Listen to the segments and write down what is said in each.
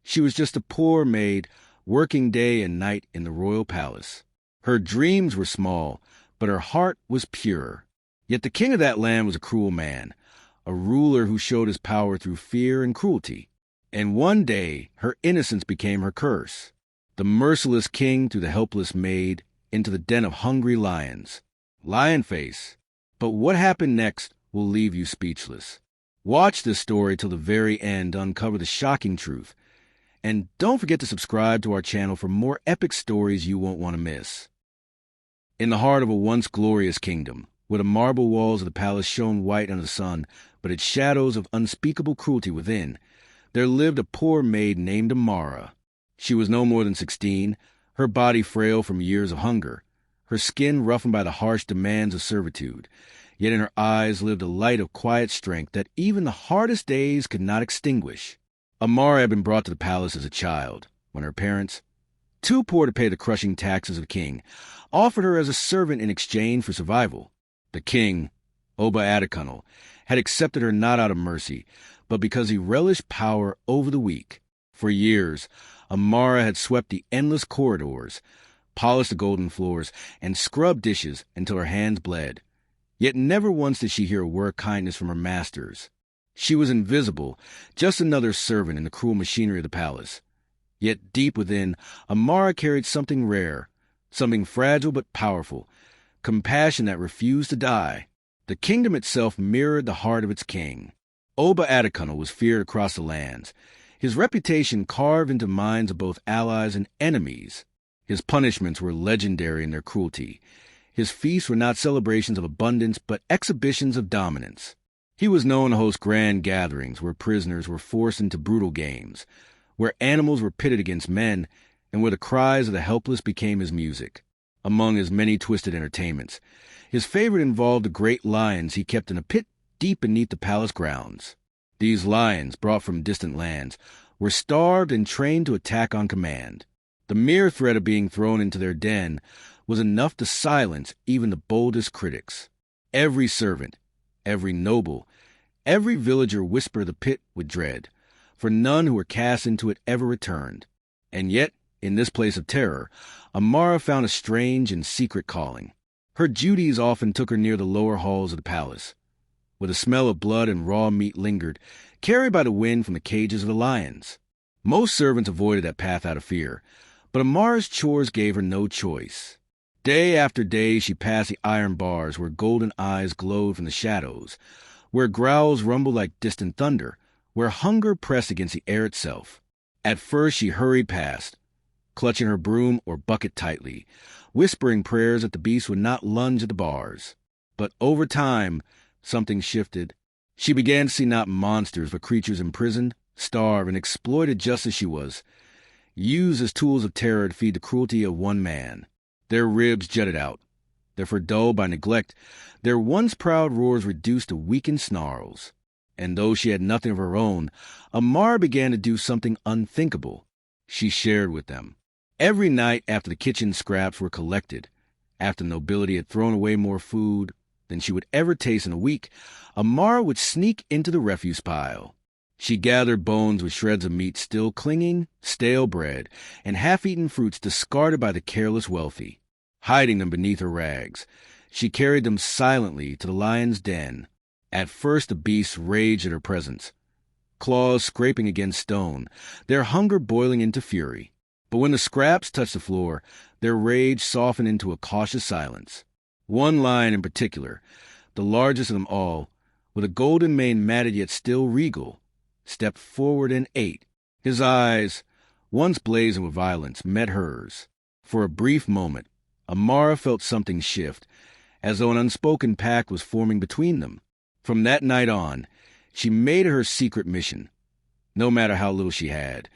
She was just a poor maid, working day and night in the royal palace. Her dreams were small, but her heart was pure. Yet the king of that land was a cruel man, a ruler who showed his power through fear and cruelty. And one day, her innocence became her curse. The merciless king threw the helpless maid into the den of hungry lions. Lion face. But what happened next will leave you speechless. Watch this story till the very end to uncover the shocking truth. And don't forget to subscribe to our channel for more epic stories you won't want to miss. In the heart of a once glorious kingdom, where the marble walls of the palace shone white under the sun, but its shadows of unspeakable cruelty within, there lived a poor maid named Amara. She was no more than 16, her body frail from years of hunger, her skin roughened by the harsh demands of servitude. Yet in her eyes lived a light of quiet strength that even the hardest days could not extinguish. Amara had been brought to the palace as a child, when her parents, too poor to pay the crushing taxes of the king, offered her as a servant in exchange for survival. The king, Oba Adekunle, had accepted her not out of mercy, but because he relished power over the weak. For years, Amara had swept the endless corridors, polished the golden floors, and scrubbed dishes until her hands bled. Yet never once did she hear a word of kindness from her masters. She was invisible, just another servant in the cruel machinery of the palace. Yet deep within, Amara carried something rare, something fragile but powerful, compassion that refused to die. The kingdom itself mirrored the heart of its king. Oba Adekunle was feared across the lands, his reputation carved into minds of both allies and enemies. His punishments were legendary in their cruelty. His feasts were not celebrations of abundance, but exhibitions of dominance. He was known to host grand gatherings where prisoners were forced into brutal games, where animals were pitted against men, and where the cries of the helpless became his music. Among his many twisted entertainments, his favorite involved the great lions he kept in a pit deep beneath the palace grounds. These lions, brought from distant lands, were starved and trained to attack on command. The mere threat of being thrown into their den was enough to silence even the boldest critics. Every servant, every noble, every villager whispered the pit with dread, for none who were cast into it ever returned. And yet, in this place of terror, Amara found a strange and secret calling. Her duties often took her near the lower halls of the palace, where the smell of blood and raw meat lingered, carried by the wind from the cages of the lions. Most servants avoided that path out of fear, but Amara's chores gave her no choice. Day after day she passed the iron bars where golden eyes glowed from the shadows, where growls rumbled like distant thunder, where hunger pressed against the air itself. At first she hurried past, clutching her broom or bucket tightly, whispering prayers that the beast would not lunge at the bars. But over time, something shifted. She began to see not monsters, but creatures imprisoned, starved, and exploited just as she was, used as tools of terror to feed the cruelty of one man. Their ribs jutted out, their fur dulled by neglect, their once proud roars reduced to weakened snarls. And though she had nothing of her own, Amara began to do something unthinkable. She shared with them. Every night after the kitchen scraps were collected, after the nobility had thrown away more food than she would ever taste in a week, Amara would sneak into the refuse pile. She gathered bones with shreds of meat still clinging, stale bread, and half-eaten fruits discarded by the careless wealthy. Hiding them beneath her rags, she carried them silently to the lion's den. At first the beasts raged at her presence, claws scraping against stone, their hunger boiling into fury. But when the scraps touched the floor, their rage softened into a cautious silence. One lion in particular, the largest of them all, with a golden mane matted yet still regal, stepped forward and ate. His eyes, once blazing with violence, met hers. For a brief moment, Amara felt something shift, as though an unspoken pact was forming between them. From that night on, she made it her secret mission. No matter how little she had,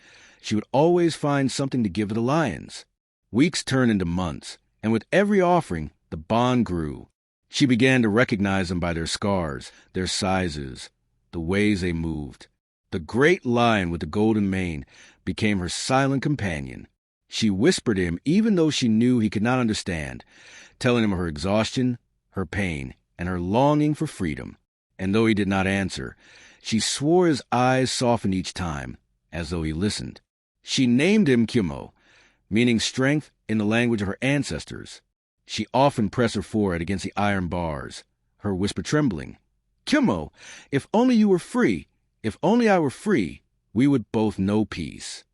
she would always find something to give to the lions. Weeks turned into months, and with every offering, the bond grew. She began to recognize them by their scars, their sizes, the ways they moved. The great lion with the golden mane became her silent companion. She whispered to him even though she knew he could not understand, telling him of her exhaustion, her pain, and her longing for freedom. And though he did not answer, she swore his eyes softened each time, as though he listened. She named him Kumo, meaning strength in the language of her ancestors. She often pressed her forehead against the iron bars, her whisper trembling. Kumo, if only you were free, if only I were free, we would both know peace.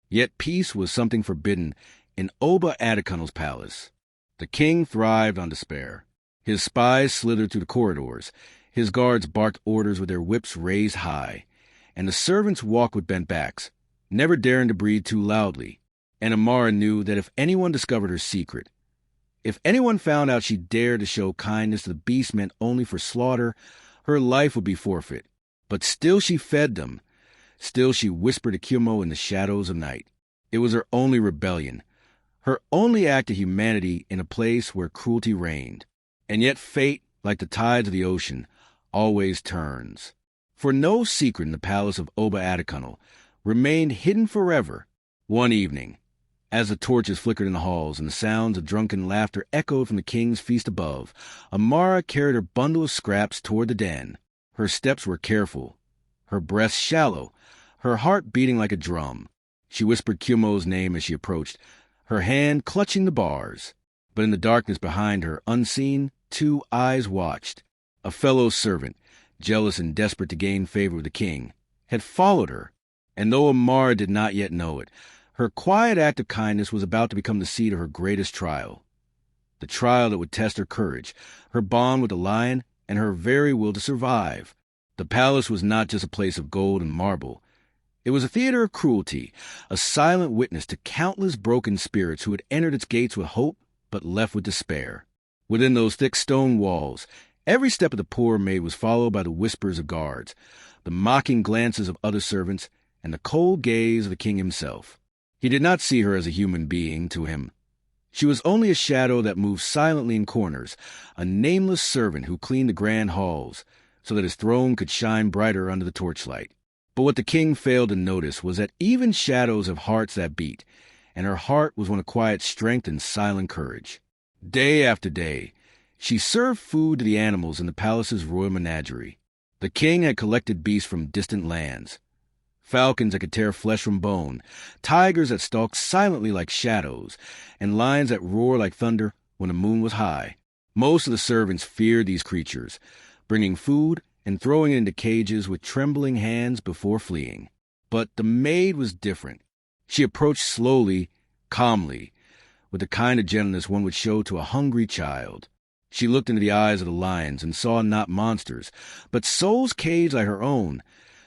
Yet peace was something forbidden in Oba Adekunle's palace. The king thrived on despair. His spies slithered through the corridors, his guards barked orders with their whips raised high, and the servants walked with bent backs, never daring to breathe too loudly. And Amara knew that if anyone discovered her secret, if anyone found out she dared to show kindness to the beast meant only for slaughter, her life would be forfeit. But still she fed them. Still she whispered to Kumo in the shadows of night. It was her only rebellion, her only act of humanity in a place where cruelty reigned. And yet fate, like the tides of the ocean, always turns. For no secret in the palace of Oba Adekunle remained hidden forever. One evening, as the torches flickered in the halls and the sounds of drunken laughter echoed from the king's feast above, Amara carried her bundle of scraps toward the den. Her steps were careful, her breath shallow, her heart beating like a drum. She whispered Kumo's name as she approached, her hand clutching the bars. But in the darkness behind her, unseen, 2 eyes watched. A fellow servant, jealous and desperate to gain favor with the king, had followed her. And though Amara did not yet know it, her quiet act of kindness was about to become the seed of her greatest trial. The trial that would test her courage, her bond with the lion, and her very will to survive. The palace was not just a place of gold and marble. It was a theater of cruelty, a silent witness to countless broken spirits who had entered its gates with hope but left with despair. Within those thick stone walls, every step of the poor maid was followed by the whispers of guards, the mocking glances of other servants, and the cold gaze of the king himself. He did not see her as a human being to him. She was only a shadow that moved silently in corners, a nameless servant who cleaned the grand halls, so that his throne could shine brighter under the torchlight. But what the king failed to notice was that even shadows have hearts that beat, and her heart was one of quiet strength and silent courage. Day after day, she served food to the animals in the palace's royal menagerie. The king had collected beasts from distant lands, falcons that could tear flesh from bone, tigers that stalked silently like shadows, and lions that roared like thunder when the moon was high. Most of the servants feared these creatures, bringing food and throwing it into cages with trembling hands before fleeing. But the maid was different. She approached slowly, calmly, with the kind of gentleness one would show to a hungry child. She looked into the eyes of the lions and saw not monsters, but souls caged like her own,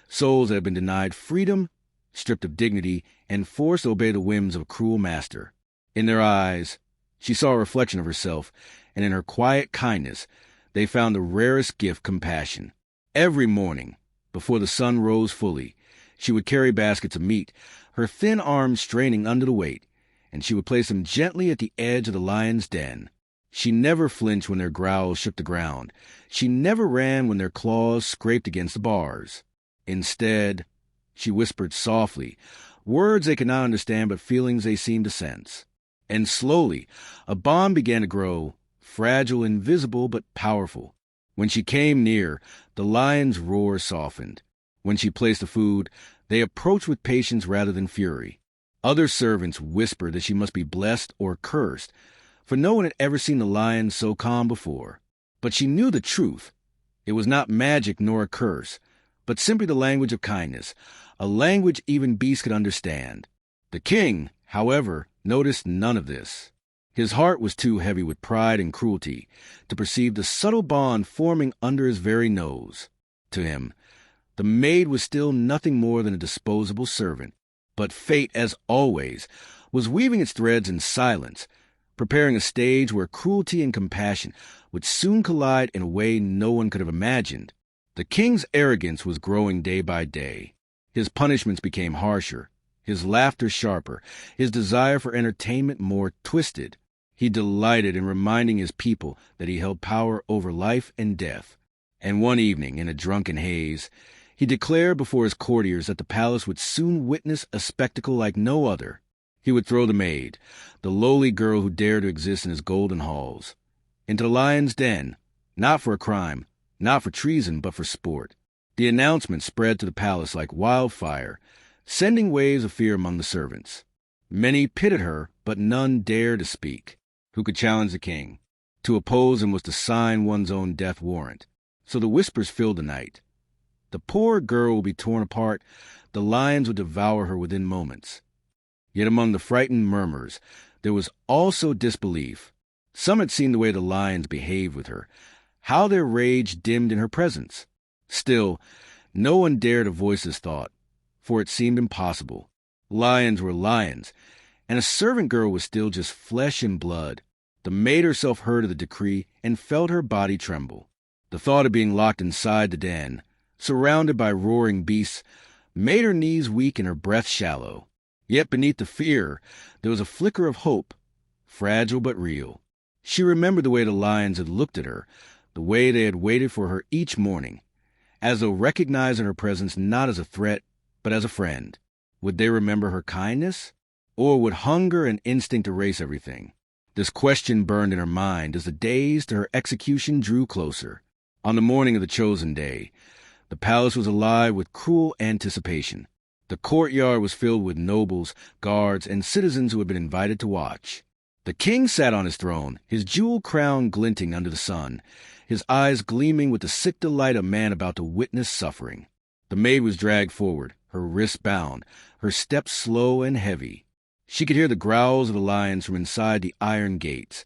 souls that had been denied freedom, stripped of dignity, and forced to obey the whims of a cruel master. In their eyes, she saw a reflection of herself, and in her quiet kindness, they found the rarest gift, compassion. Every morning, before the sun rose fully, she would carry baskets of meat, her thin arms straining under the weight, and she would place them gently at the edge of the lion's den. She never flinched when their growls shook the ground. She never ran when their claws scraped against the bars. Instead, she whispered softly, words they could not understand but feelings they seemed to sense. And slowly, a bond began to grow, fragile, invisible, but powerful. When she came near, the lion's roar softened. When she placed the food, they approached with patience rather than fury. Other servants whispered that she must be blessed or cursed, for no one had ever seen the lion so calm before. But she knew the truth. It was not magic nor a curse, but simply the language of kindness, a language even beasts could understand. The king, however, noticed none of this. His heart was too heavy with pride and cruelty to perceive the subtle bond forming under his very nose. To him, the maid was still nothing more than a disposable servant. But fate, as always, was weaving its threads in silence, preparing a stage where cruelty and compassion would soon collide in a way no one could have imagined. The king's arrogance was growing day by day. His punishments became harsher, his laughter sharper, his desire for entertainment more twisted. He delighted in reminding his people that he held power over life and death. And one evening, in a drunken haze, he declared before his courtiers that the palace would soon witness a spectacle like no other. He would throw the maid, the lowly girl who dared to exist in his golden halls, into the lion's den, not for a crime, not for treason, but for sport. The announcement spread to the palace like wildfire. sending waves of fear among the servants. Many pitied her, but none dared to speak. Who could challenge the king? To oppose him was to sign one's own death warrant. So the whispers filled the night. The poor girl will be torn apart. The lions would devour her within moments. Yet among the frightened murmurs, there was also disbelief. Some had seen the way the lions behaved with her, how their rage dimmed in her presence. Still, no one dared to voice his thought, for it seemed impossible. Lions were lions, and a servant girl was still just flesh and blood. The maid herself heard of the decree and felt her body tremble. The thought of being locked inside the den, surrounded by roaring beasts, made her knees weak and her breath shallow. Yet beneath the fear, there was a flicker of hope, fragile but real. She remembered the way the lions had looked at her, the way they had waited for her each morning, as though recognizing her presence not as a threat, but as a friend. Would they remember her kindness? Or would hunger and instinct erase everything? This question burned in her mind as the days to her execution drew closer. On the morning of the chosen day, the palace was alive with cruel anticipation. The courtyard was filled with nobles, guards, and citizens who had been invited to watch. The king sat on his throne, his jewel crown glinting under the sun, his eyes gleaming with the sick delight of man about to witness suffering. The maid was dragged forward, her wrists bound, her steps slow and heavy. She could hear the growls of the lions from inside the iron gates,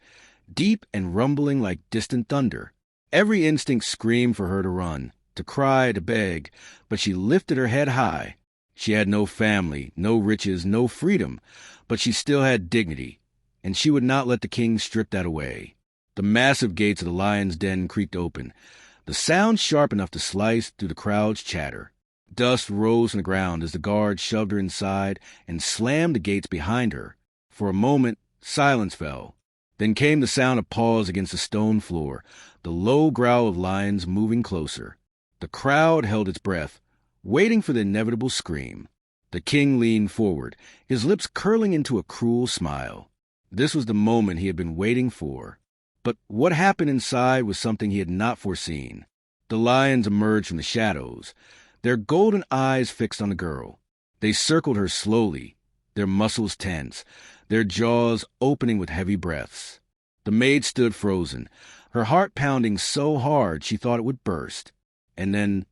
deep and rumbling like distant thunder. Every instinct screamed for her to run, to cry, to beg, but she lifted her head high. She had no family, no riches, no freedom, but she still had dignity, and she would not let the king strip that away. The massive gates of the lion's den creaked open, the sound sharp enough to slice through the crowd's chatter. Dust rose from the ground as the guards shoved her inside and slammed the gates behind her. For a moment, silence fell. Then came the sound of paws against the stone floor, the low growl of lions moving closer. The crowd held its breath, waiting for the inevitable scream. The king leaned forward, his lips curling into a cruel smile. This was the moment he had been waiting for. But what happened inside was something he had not foreseen. The lions emerged from the shadows, their golden eyes fixed on the girl. They circled her slowly, their muscles tense, their jaws opening with heavy breaths. The maid stood frozen, her heart pounding so hard she thought it would burst. And then,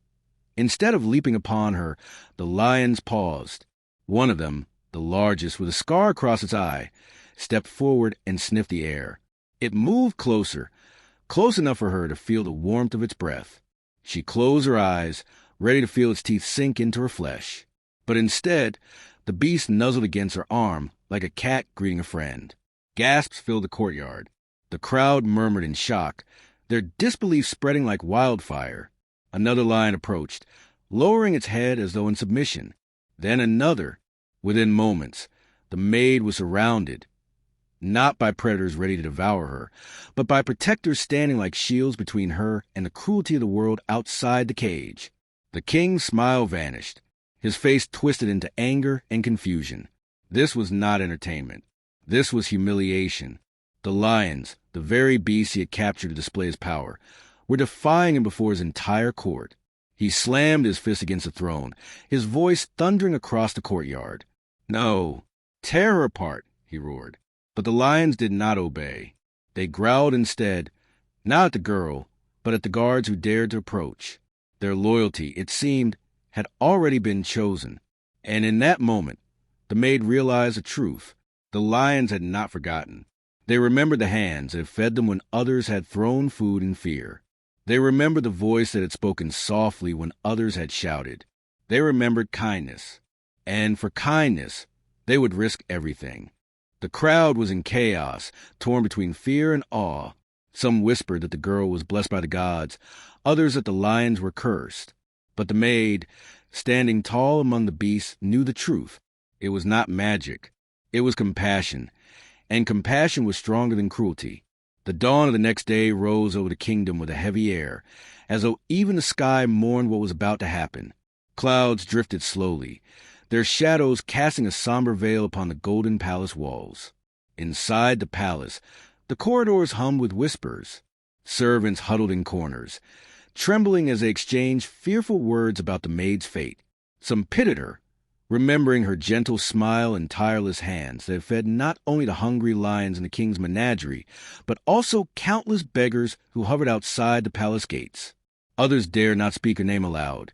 instead of leaping upon her, the lions paused. One of them, the largest with a scar across its eye, stepped forward and sniffed the air. It moved closer, close enough for her to feel the warmth of its breath. She closed her eyes, ready to feel its teeth sink into her flesh. But instead, the beast nuzzled against her arm like a cat greeting a friend. Gasps filled the courtyard. The crowd murmured in shock, their disbelief spreading like wildfire. Another lion approached, lowering its head as though in submission. Then another. Within moments, the maid was surrounded, not by predators ready to devour her, but by protectors standing like shields between her and the cruelty of the world outside the cage. The king's smile vanished, his face twisted into anger and confusion. This was not entertainment. This was humiliation. The lions, the very beasts he had captured to display his power, were defying him before his entire court. He slammed his fist against the throne, his voice thundering across the courtyard. "No, tear her apart," he roared. But the lions did not obey. They growled instead, not at the girl, but at the guards who dared to approach. Their loyalty, it seemed, had already been chosen. And in that moment, the maid realized the truth. The lions had not forgotten. They remembered the hands that had fed them when others had thrown food in fear. They remembered the voice that had spoken softly when others had shouted. They remembered kindness. And for kindness, they would risk everything. The crowd was in chaos, torn between fear and awe. Some whispered that the girl was blessed by the gods, others that the lions were cursed. But the maid, standing tall among the beasts, knew the truth. It was not magic. It was compassion. And compassion was stronger than cruelty. The dawn of the next day rose over the kingdom with a heavy air, as though even the sky mourned what was about to happen. Clouds drifted slowly, their shadows casting a somber veil upon the golden palace walls. Inside the palace, the corridors hummed with whispers. Servants huddled in corners, trembling as they exchanged fearful words about the maid's fate. Some pitied her, remembering her gentle smile and tireless hands that fed not only the hungry lions in the king's menagerie, but also countless beggars who hovered outside the palace gates. Others dared not speak her name aloud,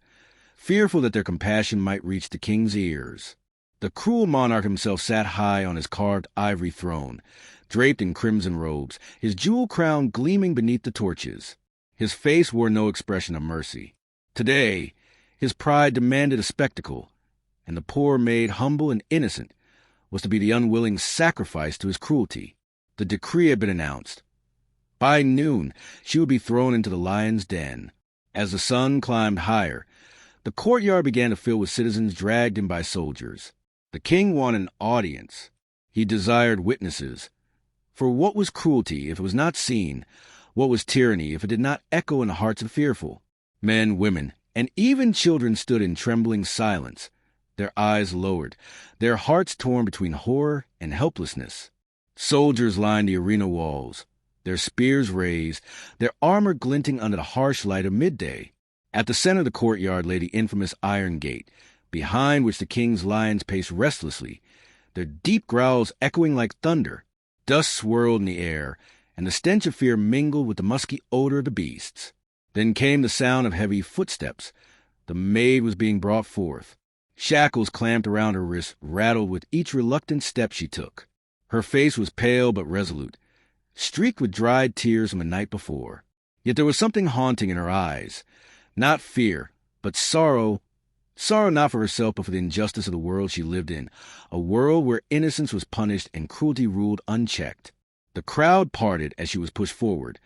fearful that their compassion might reach the king's ears. The cruel monarch himself sat high on his carved ivory throne, draped in crimson robes, his jewel crown gleaming beneath the torches. His face wore no expression of mercy. Today, his pride demanded a spectacle, and the poor maid, humble and innocent, was to be the unwilling sacrifice to his cruelty. The decree had been announced. By noon, she would be thrown into the lion's den. As the sun climbed higher, the courtyard began to fill with citizens dragged in by soldiers. The king wanted an audience. He desired witnesses. For what was cruelty if it was not seen? What was tyranny if it did not echo in the hearts of the fearful? Men, women, and even children stood in trembling silence, their eyes lowered, their hearts torn between horror and helplessness. Soldiers lined the arena walls, their spears raised, their armor glinting under the harsh light of midday. At the center of the courtyard lay the infamous Iron Gate, behind which the king's lions paced restlessly, their deep growls echoing like thunder. Dust swirled in the air, and the stench of fear mingled with the musky odor of the beasts. Then came the sound of heavy footsteps. The maid was being brought forth. Shackles clamped around her wrists rattled with each reluctant step she took. Her face was pale but resolute, streaked with dried tears from the night before. Yet there was something haunting in her eyes. Not fear, but sorrow. Sorrow not for herself, but for the injustice of the world she lived in, a world where innocence was punished and cruelty ruled unchecked. The crowd parted as she was pushed forward,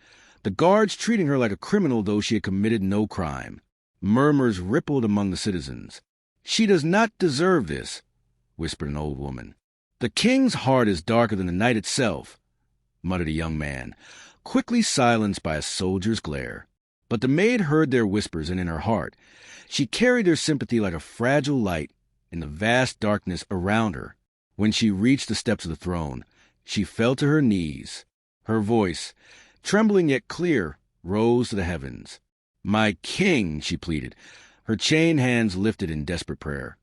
the guards treating her like a criminal though she had committed no crime. Murmurs rippled among the citizens. "She does not deserve this," whispered an old woman. "The king's heart is darker than the night itself," muttered a young man, quickly silenced by a soldier's glare. But the maid heard their whispers, and in her heart she carried their sympathy like a fragile light in the vast darkness around her. When she reached the steps of the throne, she fell to her knees. Her voice, trembling yet clear, rose to the heavens. "My king," she pleaded, her chained hands lifted in desperate prayer.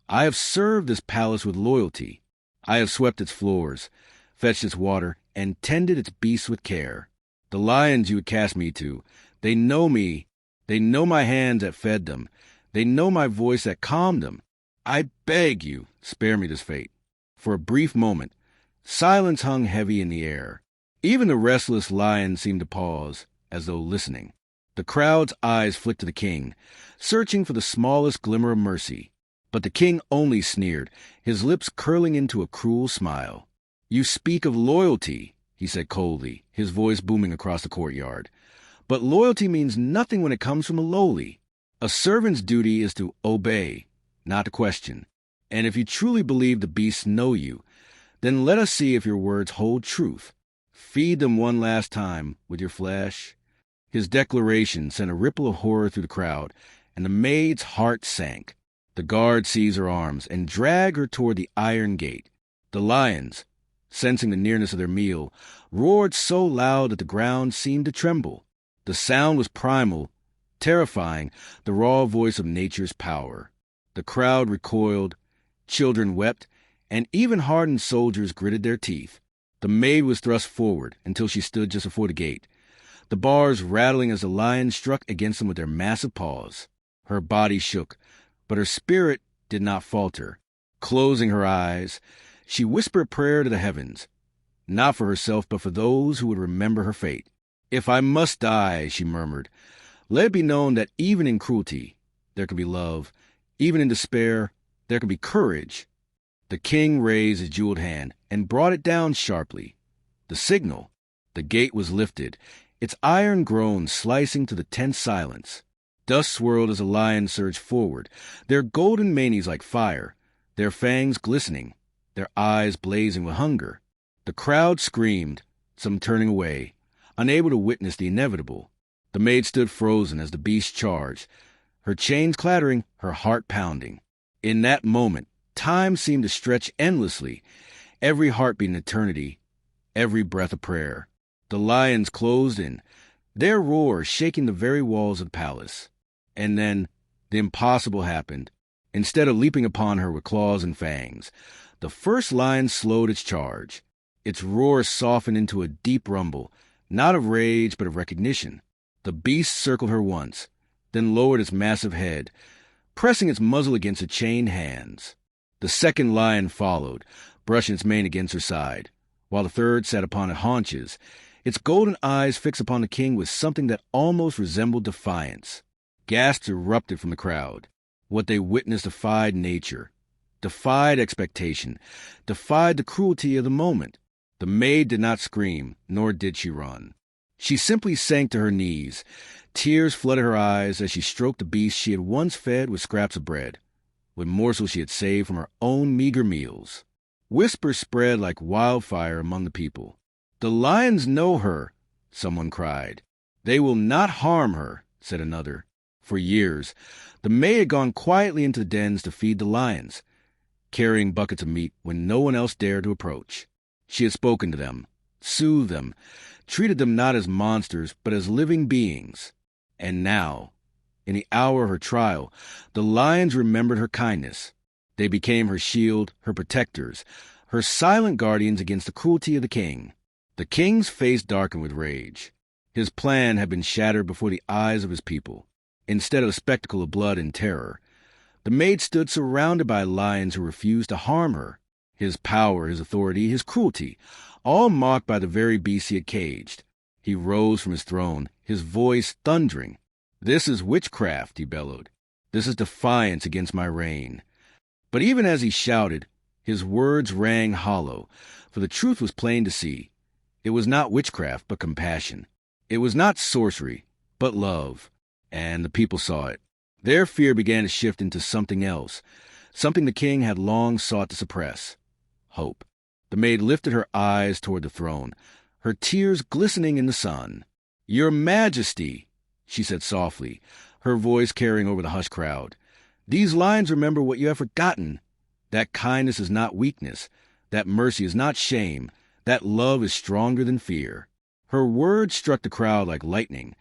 "I have served this palace with loyalty. I have swept its floors, fetched its water, and tended its beasts with care. The lions you would cast me to, they know me. They know my hands that fed them. They know my voice that calmed them. I beg you, spare me this fate." For a brief moment, silence hung heavy in the air. Even the restless lions seemed to pause, as though listening. The crowd's eyes flicked to the king, searching for the smallest glimmer of mercy. But the king only sneered, his lips curling into a cruel smile. "You speak of loyalty," he said coldly, his voice booming across the courtyard. "But loyalty means nothing when it comes from the lowly. A servant's duty is to obey, not to question. And if you truly believe the beasts know you, then let us see if your words hold truth. Feed them one last time with your flesh." His declaration sent a ripple of horror through the crowd, and the maid's heart sank. The guard seized her arms and dragged her toward the iron gate. The lions, sensing the nearness of their meal, roared so loud that the ground seemed to tremble. The sound was primal, terrifying, the raw voice of nature's power. The crowd recoiled, children wept, and even hardened soldiers gritted their teeth. The maid was thrust forward until she stood just before the gate, the bars rattling as the lions struck against them with their massive paws. Her body shook, but her spirit did not falter. Closing her eyes, she whispered a prayer to the heavens, not for herself, but for those who would remember her fate. "If I must die," she murmured, "let it be known that even in cruelty there can be love. Even in despair there can be courage." The king raised his jeweled hand and brought it down sharply. The signal. The gate was lifted, its iron groan slicing to the tense silence. Dust swirled as the lions surged forward, their golden manes like fire, their fangs glistening, their eyes blazing with hunger. The crowd screamed, some turning away, unable to witness the inevitable. The maid stood frozen as the beast charged, her chains clattering, her heart pounding. In that moment, time seemed to stretch endlessly, every heartbeat an eternity, every breath a prayer. The lions closed in, their roar shaking the very walls of the palace. And then the impossible happened. Instead of leaping upon her with claws and fangs, the first lion slowed its charge. Its roar softened into a deep rumble, not of rage but of recognition. The beast circled her once, then lowered its massive head, pressing its muzzle against its chained hands. The second lion followed, brushing its mane against her side, while the third sat upon its haunches, its golden eyes fixed upon the king with something that almost resembled defiance. Gasps erupted from the crowd. What they witnessed defied nature, defied expectation, defied the cruelty of the moment. The maid did not scream, nor did she run. She simply sank to her knees. Tears flooded her eyes as she stroked the beast she had once fed with scraps of bread, with morsels she had saved from her own meager meals. Whispers spread like wildfire among the people. "The lions know her," someone cried. "They will not harm her," said another. For years, the maid had gone quietly into the dens to feed the lions, carrying buckets of meat when no one else dared to approach. She had spoken to them, soothed them, treated them not as monsters but as living beings. And now, in the hour of her trial, the lions remembered her kindness. They became her shield, her protectors, her silent guardians against the cruelty of the king. The king's face darkened with rage. His plan had been shattered before the eyes of his people. Instead of a spectacle of blood and terror, the maid stood surrounded by lions who refused to harm her. His power, his authority, his cruelty, all mocked by the very beasts he had caged. He rose from his throne, his voice thundering. "This is witchcraft," he bellowed. "This is defiance against my reign." But even as he shouted, his words rang hollow, for the truth was plain to see. It was not witchcraft, but compassion. It was not sorcery, but love. And the people saw it. Their fear began to shift into something else, something the king had long sought to suppress: hope. The maid lifted her eyes toward the throne, her tears glistening in the sun. "Your Majesty," she said softly, her voice carrying over the hushed crowd, "these lions remember what you have forgotten. That kindness is not weakness, that mercy is not shame, that love is stronger than fear." Her words struck the crowd like lightning,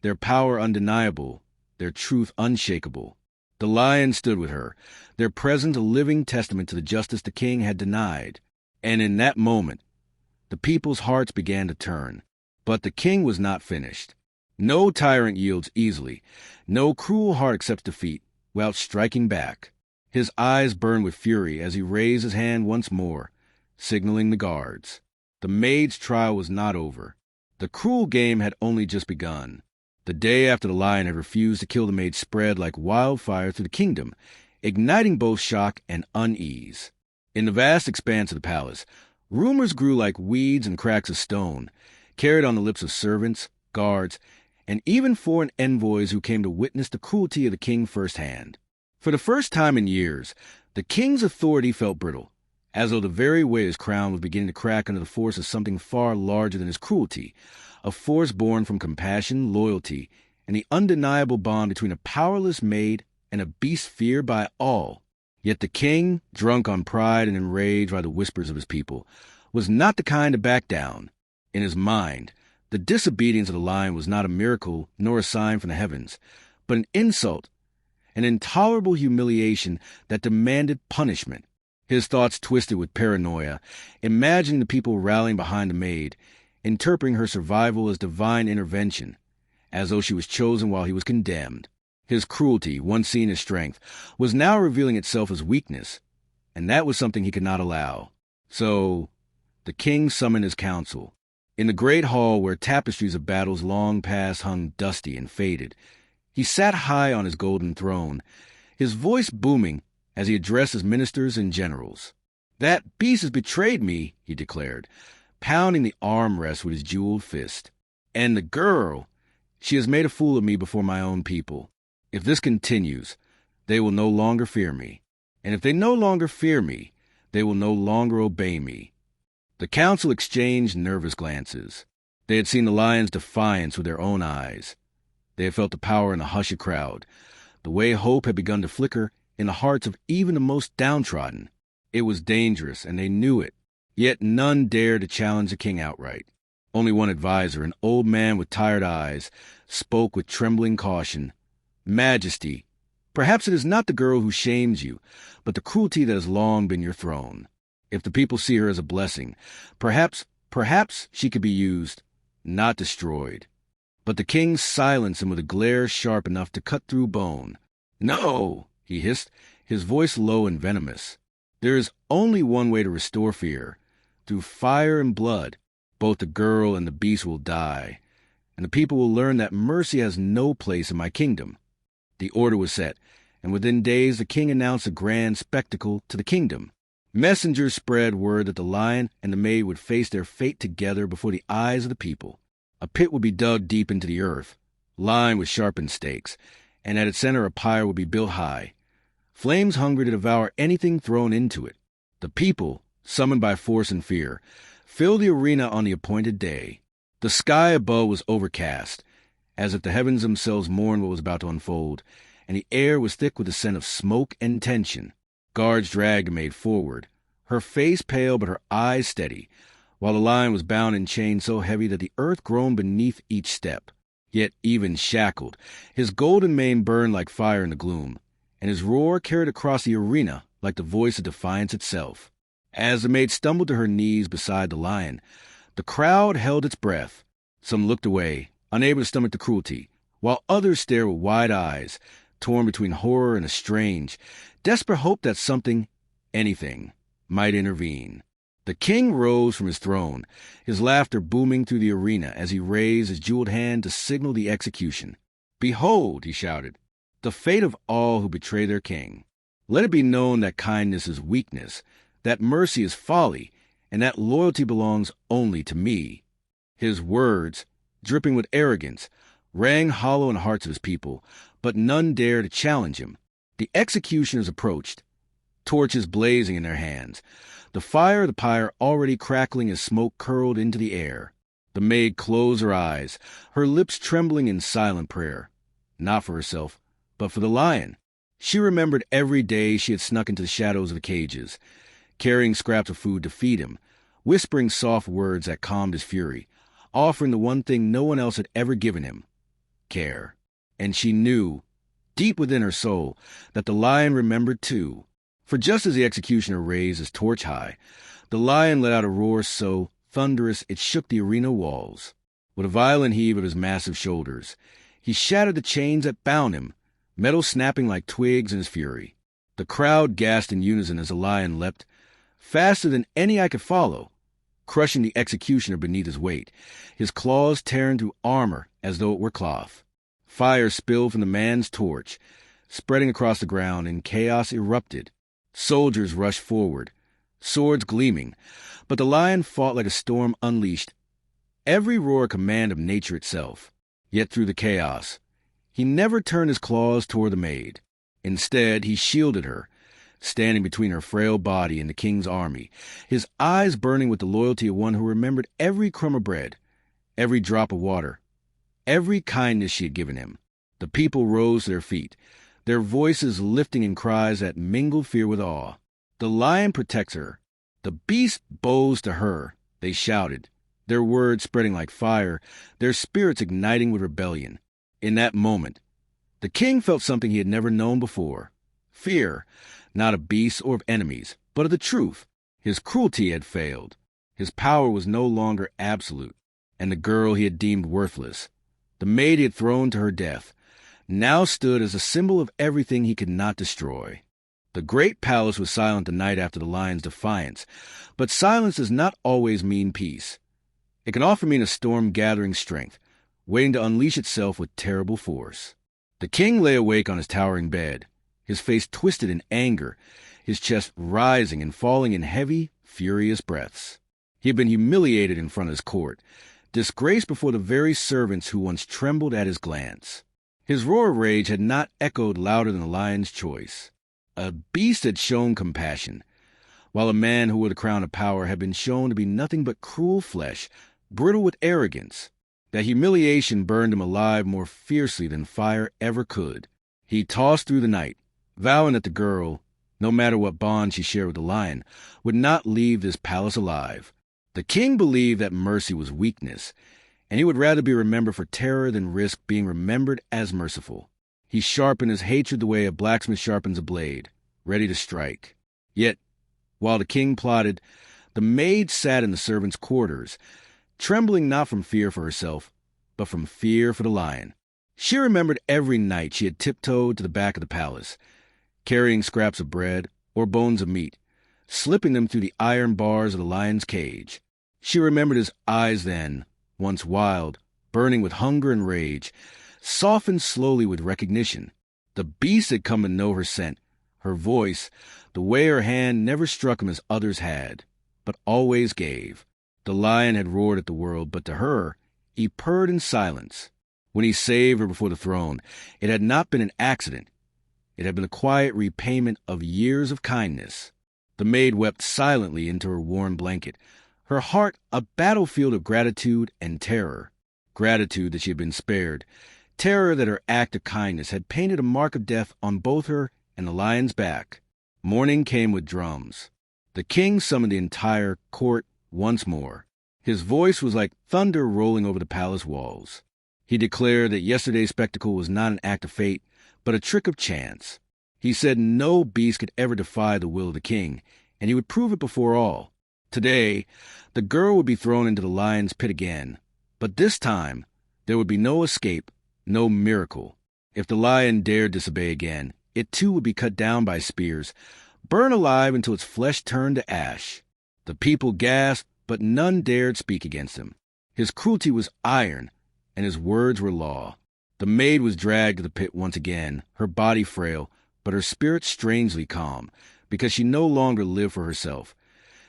their power undeniable, their truth unshakable. The lions stood with her, their presence a living testament to the justice the king had denied. And in that moment, the people's hearts began to turn. But the king was not finished. No tyrant yields easily. No cruel heart accepts defeat without striking back. His eyes burned with fury as he raised his hand once more, signaling the guards. The maid's trial was not over. The cruel game had only just begun. The day after the lion had refused to kill the maid spread like wildfire through the kingdom, igniting both shock and unease. In the vast expanse of the palace, rumors grew like weeds and cracks of stone, carried on the lips of servants, guards, and even foreign envoys who came to witness the cruelty of the king firsthand. For the first time in years, the king's authority felt brittle, as though the very weight of his crown was beginning to crack under the force of something far larger than his cruelty, a force born from compassion, loyalty, and the undeniable bond between a powerless maid and a beast feared by all. Yet the king, drunk on pride and enraged by the whispers of his people, was not the kind to back down. In his mind, the disobedience of the lion was not a miracle nor a sign from the heavens, but an insult, an intolerable humiliation that demanded punishment. His thoughts twisted with paranoia, imagining the people rallying behind the maid, interpreting her survival as divine intervention, as though she was chosen while he was condemned. His cruelty, once seen as strength, was now revealing itself as weakness, and that was something he could not allow. So, the king summoned his council. In the great hall where tapestries of battles long past hung dusty and faded, he sat high on his golden throne, his voice booming as he addressed his ministers and generals. "That beast has betrayed me," he declared, pounding the armrest with his jeweled fist. "And the girl, she has made a fool of me before my own people. If this continues, they will no longer fear me. And if they no longer fear me, they will no longer obey me." The council exchanged nervous glances. They had seen the lion's defiance with their own eyes. They had felt the power in the hushed crowd, the way hope had begun to flicker in the hearts of even the most downtrodden. It was dangerous, and they knew it. Yet none dared to challenge the king outright. Only one adviser, an old man with tired eyes, spoke with trembling caution. "Majesty, Perhaps it is not the girl who shames you, but the cruelty that has long been your throne. If the people see her as a blessing, perhaps she could be used, not destroyed. But the king silenced him with a glare sharp enough to cut through bone. "No," he hissed, his voice low and venomous. "There is only one way to restore fear. Through fire and blood, both the girl and the beast will die, and the people will learn that mercy has no place in my kingdom." The order was set, and within days the king announced a grand spectacle to the kingdom. Messengers spread word that the lion and the maid would face their fate together before the eyes of the people. A pit would be dug deep into the earth, lined with sharpened stakes, and at its center a pyre would be built high, flames hungry to devour anything thrown into it. The people, summoned by force and fear, filled the arena on the appointed day. The sky above was overcast, as if the heavens themselves mourned what was about to unfold, and the air was thick with the scent of smoke and tension. Guards dragged the maid forward, her face pale but her eyes steady, while the lion was bound in chains so heavy that the earth groaned beneath each step. Yet even shackled, his golden mane burned like fire in the gloom, and his roar carried across the arena like the voice of defiance itself. As the maid stumbled to her knees beside the lion, the crowd held its breath. Some looked away, unable to stomach the cruelty, while others stared with wide eyes, torn between horror and a strange, desperate hope that something, anything, might intervene. The king rose from his throne, his laughter booming through the arena as he raised his jeweled hand to signal the execution. "Behold," he shouted, "the fate of all who betray their king. Let it be known that kindness is weakness, that mercy is folly, and that loyalty belongs only to me." His words, dripping with arrogance, rang hollow in the hearts of his people, but none dared to challenge him. The executioners approached, torches blazing in their hands, the fire of the pyre already crackling as smoke curled into the air. The maid closed her eyes, her lips trembling in silent prayer, not for herself, but for the lion. She remembered every day she had snuck into the shadows of the cages, carrying scraps of food to feed him, whispering soft words that calmed his fury, offering the one thing no one else had ever given him, care. And she knew, deep within her soul, that the lion remembered too. For just as the executioner raised his torch high, the lion let out a roar so thunderous it shook the arena walls. With a violent heave of his massive shoulders, he shattered the chains that bound him, metal snapping like twigs in his fury. The crowd gasped in unison as the lion leapt, faster than any I could follow, crushing the executioner beneath his weight, his claws tearing through armor as though it were cloth. Fire spilled from the man's torch, spreading across the ground, and chaos erupted. Soldiers rushed forward, swords gleaming, but the lion fought like a storm unleashed, every roar a command of nature itself. Yet through the chaos, he never turned his claws toward the maid. Instead, he shielded her, standing between her frail body and the king's army, his eyes burning with the loyalty of one who remembered every crumb of bread, every drop of water, every kindness she had given him. The people rose to their feet, their voices lifting in cries that mingled fear with awe. "The lion protects her. The beast bows to her," they shouted, their words spreading like fire, their spirits igniting with rebellion. In that moment, the king felt something he had never known before. Fear, not of beasts or of enemies, but of the truth. His cruelty had failed. His power was no longer absolute, and the girl he had deemed worthless, the maid he had thrown to her death, now stood as a symbol of everything he could not destroy. The great palace was silent the night after the lion's defiance, but silence does not always mean peace. It can often mean a storm gathering strength, waiting to unleash itself with terrible force. The king lay awake on his towering bed, his face twisted in anger, his chest rising and falling in heavy, furious breaths. He had been humiliated in front of his court, disgraced before the very servants who once trembled at his glance. His roar of rage had not echoed louder than the lion's choice. A beast had shown compassion, while a man who wore the crown of power had been shown to be nothing but cruel flesh, brittle with arrogance. That humiliation burned him alive more fiercely than fire ever could. He tossed through the night, vowing that the girl, no matter what bond she shared with the lion, would not leave this palace alive. The king believed that mercy was weakness, and he would rather be remembered for terror than risk being remembered as merciful. He sharpened his hatred the way a blacksmith sharpens a blade, ready to strike. Yet, while the king plotted, the maid sat in the servants' quarters, trembling not from fear for herself, but from fear for the lion. She remembered every night she had tiptoed to the back of the palace, carrying scraps of bread or bones of meat, slipping them through the iron bars of the lion's cage. She remembered his eyes then, once wild, burning with hunger and rage, softened slowly with recognition. The beast had come to know her scent, her voice, the way her hand never struck him as others had, but always gave. The lion had roared at the world, but to her, he purred in silence. When he saved her before the throne, it had not been an accident. It had been a quiet repayment of years of kindness. The maid wept silently into her warm blanket, her heart a battlefield of gratitude and terror. Gratitude that she had been spared, terror that her act of kindness had painted a mark of death on both her and the lion's back. Morning came with drums. The king summoned the entire court once more. His voice was like thunder rolling over the palace walls. He declared that yesterday's spectacle was not an act of fate, but a trick of chance. He said no beast could ever defy the will of the king, and he would prove it before all. Today, the girl would be thrown into the lion's pit again, but this time there would be no escape, no miracle. If the lion dared disobey again, it too would be cut down by spears, burned alive until its flesh turned to ash. The people gasped, but none dared speak against him. His cruelty was iron, and his words were law. The maid was dragged to the pit once again, her body frail, but her spirit strangely calm, because she no longer lived for herself.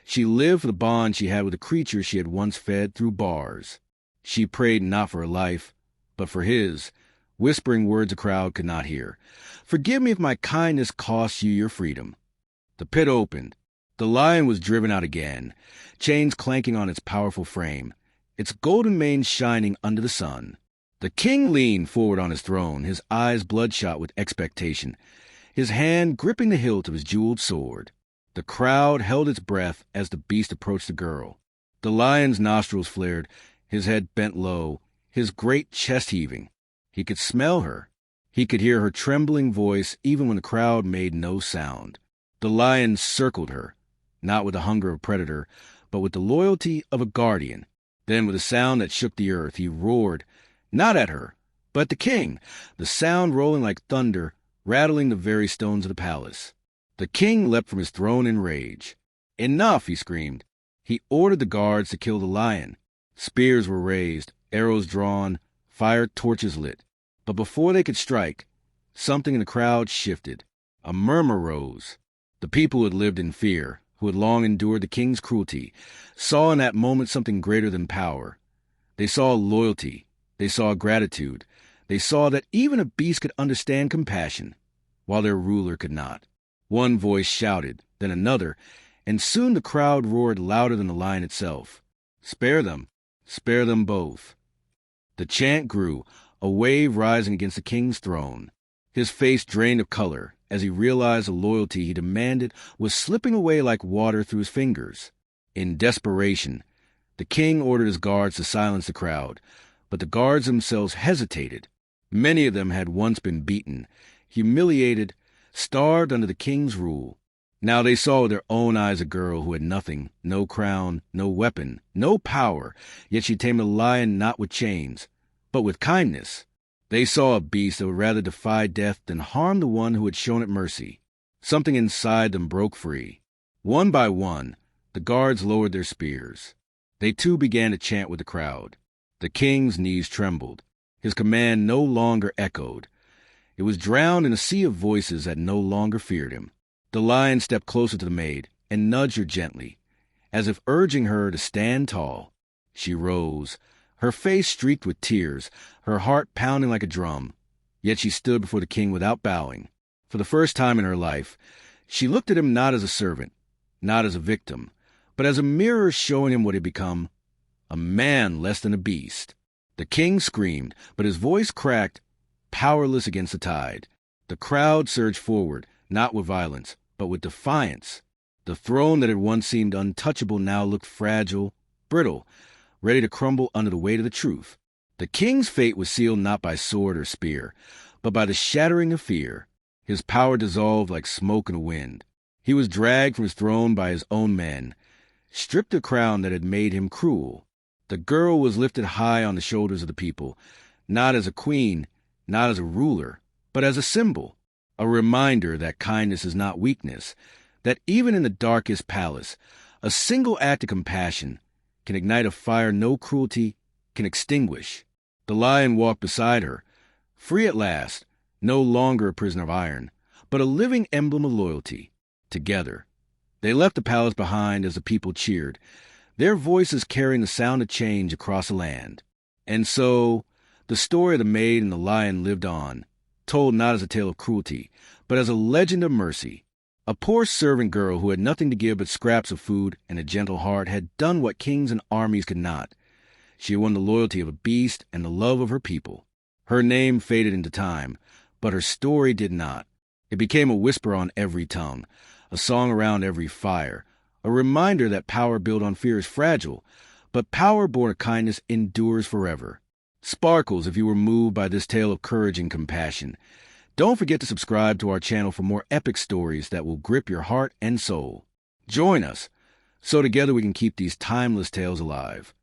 She lived for the bond she had with the creature she had once fed through bars. She prayed not for her life, but for his, whispering words a crowd could not hear. "Forgive me if my kindness costs you your freedom." The pit opened. The lion was driven out again, chains clanking on its powerful frame, its golden mane shining under the sun. The king leaned forward on his throne, his eyes bloodshot with expectation, his hand gripping the hilt of his jeweled sword. The crowd held its breath as the beast approached the girl. The lion's nostrils flared, his head bent low, his great chest heaving. He could smell her. He could hear her trembling voice even when the crowd made no sound. The lion circled her, not with the hunger of a predator, but with the loyalty of a guardian. Then, with a sound that shook the earth, he roared, not at her, but at the king, the sound rolling like thunder, rattling the very stones of the palace. The king leapt from his throne in rage. "Enough!" he screamed. He ordered the guards to kill the lion. Spears were raised, arrows drawn, fire torches lit. But before they could strike, something in the crowd shifted. A murmur rose. The people who had lived in fear, who had long endured the king's cruelty, saw in that moment something greater than power. They saw loyalty. They saw gratitude. They saw that even a beast could understand compassion, while their ruler could not. One voice shouted, then another, and soon the crowd roared louder than the lion itself. "Spare them! Spare them both!" The chant grew, a wave rising against the king's throne. His face drained of color as he realized the loyalty he demanded was slipping away like water through his fingers. In desperation, the king ordered his guards to silence the crowd, but the guards themselves hesitated. Many of them had once been beaten, humiliated, starved under the king's rule. Now they saw with their own eyes a girl who had nothing, no crown, no weapon, no power, yet she tamed a lion not with chains, but with kindness. They saw a beast that would rather defy death than harm the one who had shown it mercy. Something inside them broke free. One by one, the guards lowered their spears. They too began to chant with the crowd. The king's knees trembled. His command no longer echoed. It was drowned in a sea of voices that no longer feared him. The lion stepped closer to the maid and nudged her gently, as if urging her to stand tall. She rose, her face streaked with tears, her heart pounding like a drum. Yet she stood before the king without bowing. For the first time in her life, she looked at him not as a servant, not as a victim, but as a mirror showing him what he had become, a man less than a beast. The king screamed, but his voice cracked, powerless against the tide. The crowd surged forward, not with violence, but with defiance. The throne that had once seemed untouchable now looked fragile, brittle, ready to crumble under the weight of the truth. The king's fate was sealed not by sword or spear, but by the shattering of fear. His power dissolved like smoke in a wind. He was dragged from his throne by his own men, stripped the crown that had made him cruel. The girl was lifted high on the shoulders of the people, not as a queen, not as a ruler, but as a symbol, a reminder that kindness is not weakness, that even in the darkest palace, a single act of compassion can ignite a fire no cruelty can extinguish. The lion walked beside her, free at last, no longer a prisoner of iron, but a living emblem of loyalty. Together, they left the palace behind as the people cheered, their voices carrying the sound of change across the land. And so, the story of the maid and the lion lived on, told not as a tale of cruelty, but as a legend of mercy. A poor servant girl who had nothing to give but scraps of food and a gentle heart had done what kings and armies could not. She had won the loyalty of a beast and the love of her people. Her name faded into time, but her story did not. It became a whisper on every tongue, a song around every fire, a reminder that power built on fear is fragile, but power born of kindness endures forever. Sparkles if you were moved by this tale of courage and compassion. Don't forget to subscribe to our channel for more epic stories that will grip your heart and soul. Join us, so together we can keep these timeless tales alive.